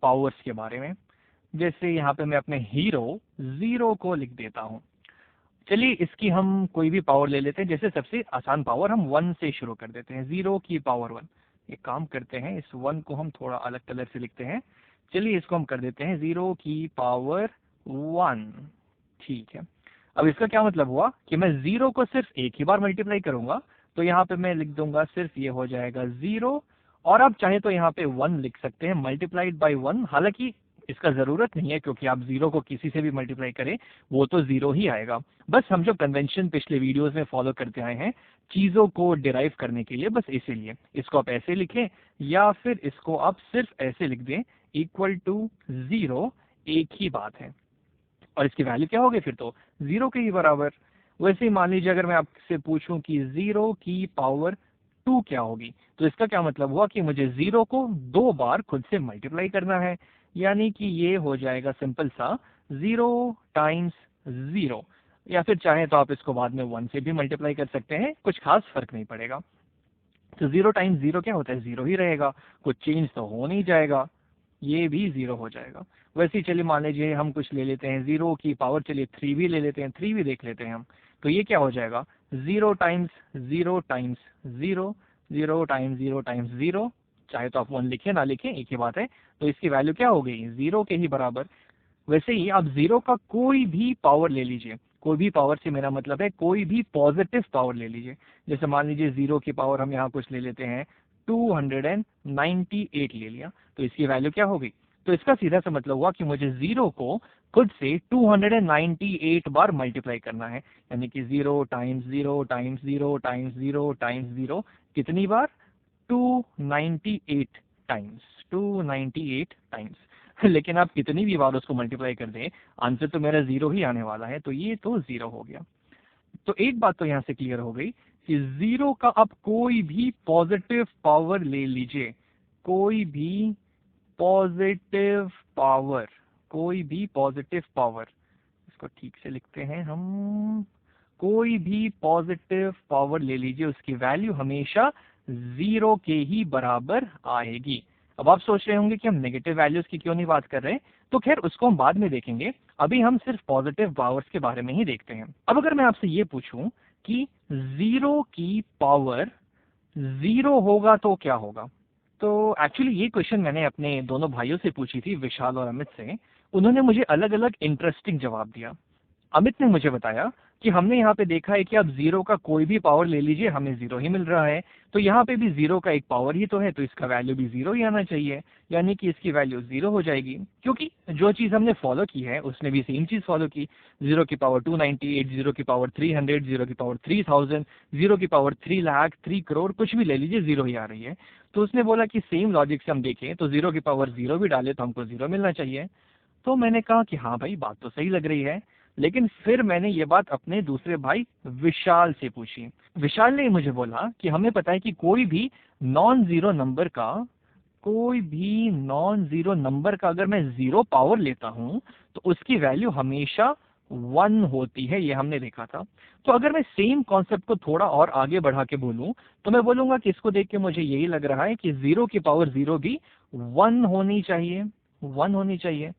Powers के बारे में। जैसे यहाँ पे मैं अपने हीरो 0 को लिख देता हूँ। चलिए इसकी हम कोई भी पावर ले लेते हैं। जैसे सबसे आसान पावर हम 1 से शुरू कर देते हैं, 0 की पावर 1। एक काम करते हैं, इस 1 को हम थोड़ा अलग कलर से लिखते हैं। चलिए इसको हम कर देते हैं 0 की पावर 1। ठीक है, अब इसका क्या मतलब हुआ कि मैं 0 को सिर्फ एक ही बार मल्टीप्लाई करूंगा, तो यहाँ पे मैं लिख दूंगा सिर्फ ये हो जाएगा 0। और आप चाहे तो यहाँ पे 1 लिख सकते हैं मल्टीप्लाइड बाई 1। हालांकि इसका जरूरत नहीं है, क्योंकि आप 0 को किसी से भी मल्टीप्लाई करें वो तो 0 ही आएगा। बस हम जो कन्वेंशन पिछले वीडियोस में फॉलो करते आए हैं चीजों को डिराइव करने के लिए, बस इसीलिए इसको आप ऐसे लिखें या फिर इसको आप सिर्फ ऐसे लिख दें, इक्वल टू 0, एक ही बात है। और इसकी वैल्यू क्या होगी फिर तो 0 के ही बराबर। वैसे ही मान लीजिए अगर मैं आपसे पूछूं कि 0 की पावर 2 क्या होगी, तो इसका क्या मतलब हुआ कि मुझे 0 को 2 बार खुद से मल्टीप्लाई करना है। यानी कि ये हो जाएगा सिंपल सा 0 टाइम्स 0, या फिर चाहे तो आप इसको बाद में 1 से भी मल्टीप्लाई कर सकते हैं, कुछ खास फर्क नहीं पड़ेगा। तो 0 टाइम्स 0 क्या होता है, 0 ही रहेगा, कुछ चेंज तो हो नहीं जाएगा, ये भी 0 हो जाएगा। वैसे ही चलिए मान लीजिए हम कुछ ले लेते हैं 0 की पावर, चलिए 3 भी ले लेते हैं, 3 भी देख लेते हैं हम। तो ये क्या हो जाएगा 0 टाइम्स 0 टाइम्स 0, 0 टाइम्स 0 टाइम्स 0, चाहे तो आप 1 लिखें ना लिखें एक ही बात है। तो इसकी वैल्यू क्या हो गई 0 के ही बराबर। वैसे ही आप 0 का कोई भी पावर ले लीजिए, कोई भी पावर से मेरा मतलब है कोई भी पॉजिटिव पावर ले लीजिए। जैसे मान लीजिए 0 की पावर हम यहाँ कुछ ले लेते हैं 298 ले लिया, तो इसकी वैल्यू क्या होगी। तो इसका सीधा सा मतलब हुआ कि मुझे 0 को खुद से 298 बार मल्टीप्लाई करना है। यानी कि 0 टाइम्स 0 टाइम्स 0 टाइम्स 0 टाइम्स 0, कितनी बार 298 टाइम्स, 298 टाइम्स। लेकिन आप कितनी भी बार उसको मल्टीप्लाई कर दें, आंसर तो मेरा 0 ही आने वाला है, तो ये तो 0 हो गया। तो एक बात तो यहाँ से क्लियर हो गई कि 0 का आप कोई भी पॉजिटिव पावर ले लीजिए, कोई भी पॉजिटिव पावर, कोई भी पॉजिटिव पावर, इसको ठीक से लिखते हैं हम, कोई भी पॉजिटिव पावर ले लीजिए, उसकी वैल्यू हमेशा 0 के ही बराबर आएगी। अब आप सोच रहे होंगे कि हम नेगेटिव वैल्यूज की क्यों नहीं बात कर रहे हैं, तो खैर उसको हम बाद में देखेंगे, अभी हम सिर्फ पॉजिटिव पावर्स के बारे में ही देखते हैं। अब अगर मैं आपसे ये पूछूं कि 0 की पावर 0 होगा तो क्या होगा, तो एक्चुअली ये क्वेश्चन मैंने अपने दोनों भाइयों से पूछी थी, विशाल और अमित से। उन्होंने मुझे अलग अलग इंटरेस्टिंग जवाब दिया। अमित ने मुझे बताया कि हमने यहाँ पे देखा है कि आप 0 का कोई भी पावर ले लीजिए हमें 0 ही मिल रहा है, तो यहाँ पे भी 0 का एक पावर ही तो है, तो इसका वैल्यू भी 0 ही आना चाहिए। यानी कि इसकी वैल्यू 0 हो जाएगी, क्योंकि जो चीज़ हमने फॉलो की है उसने भी सेम चीज़ फॉलो की। 0 की पावर 298, 0 की पावर 300, 0 की पावर 3000, 0 की पावर 3 लाख, 3 करोड़, कुछ भी ले लीजिए 0 ही आ रही है। तो उसने बोला कि सेम लॉजिक से हम देखें तो 0 की पावर 0 भी डाले तो हमको 0 मिलना चाहिए। तो मैंने कहा कि हाँ भाई बात तो सही लग रही है। लेकिन फिर मैंने ये बात अपने दूसरे भाई विशाल से पूछी। विशाल ने मुझे बोला कि हमें पता है कि कोई भी नॉन जीरो नंबर का, कोई भी नॉन जीरो नंबर का अगर मैं 0 पावर लेता हूं तो उसकी वैल्यू हमेशा 1 होती है, ये हमने देखा था। तो अगर मैं सेम कॉन्सेप्ट को थोड़ा और आगे बढ़ा के बोलूं तो मैं बोलूंगा कि इसको देख के मुझे यही लग रहा है कि 0 की पावर 0 भी 1 होनी चाहिए, 1 होनी चाहिए।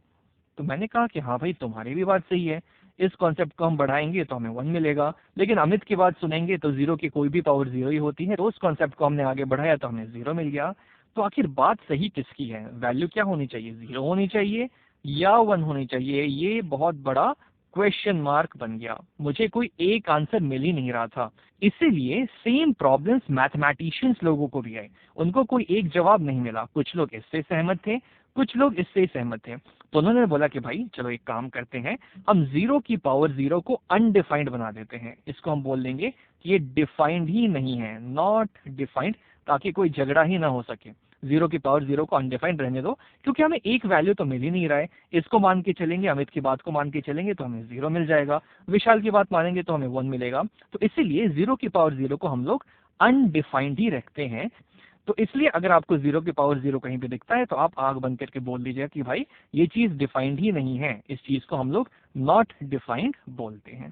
तो मैंने कहा कि हाँ भाई तुम्हारी भी बात सही है, इस कॉन्सेप्ट को हम बढ़ाएंगे तो हमें 1 मिलेगा। लेकिन अमित की बात सुनेंगे तो 0 की कोई भी पावर 0 ही होती है, तो उस कॉन्सेप्ट को हमने आगे बढ़ाया तो हमें 0 मिल गया। तो आखिर बात सही किसकी है, वैल्यू क्या होनी चाहिए, 0 होनी चाहिए या 1 होनी चाहिए, ये बहुत बड़ा क्वेश्चन मार्क बन गया। मुझे कोई एक आंसर मिल ही नहीं रहा था। इसीलिए सेम प्रॉब्लम्स मैथमेटिशियंस लोगों को भी आए, उनको कोई एक जवाब नहीं मिला। कुछ लोग इससे सहमत थे, कुछ लोग इससे सहमत थे। तो उन्होंने बोला कि भाई चलो एक काम करते हैं, हम 0 की पावर 0 को अनडिफाइंड बना देते हैं। इसको हम बोल देंगे कि ये डिफाइंड ही नहीं है, नॉट डिफाइंड, ताकि कोई झगड़ा ही ना हो सके। 0 की पावर 0 को अनडिफाइंड रहने दो, क्योंकि हमें एक वैल्यू तो मिल ही नहीं रहा है। इसको मान के चलेंगे, अमित की बात को मान के चलेंगे तो हमें 0 मिल जाएगा, विशाल की बात मानेंगे तो हमें 1 मिलेगा। तो इसीलिए 0 की पावर 0 को हम लोग अनडिफाइंड ही रखते हैं। तो इसलिए अगर आपको 0 की पावर 0 कहीं पे दिखता है तो आप आग बंद करके बोल दीजिए कि भाई ये चीज डिफाइंड ही नहीं है, इस चीज को हम लोग नॉट डिफाइंड बोलते हैं।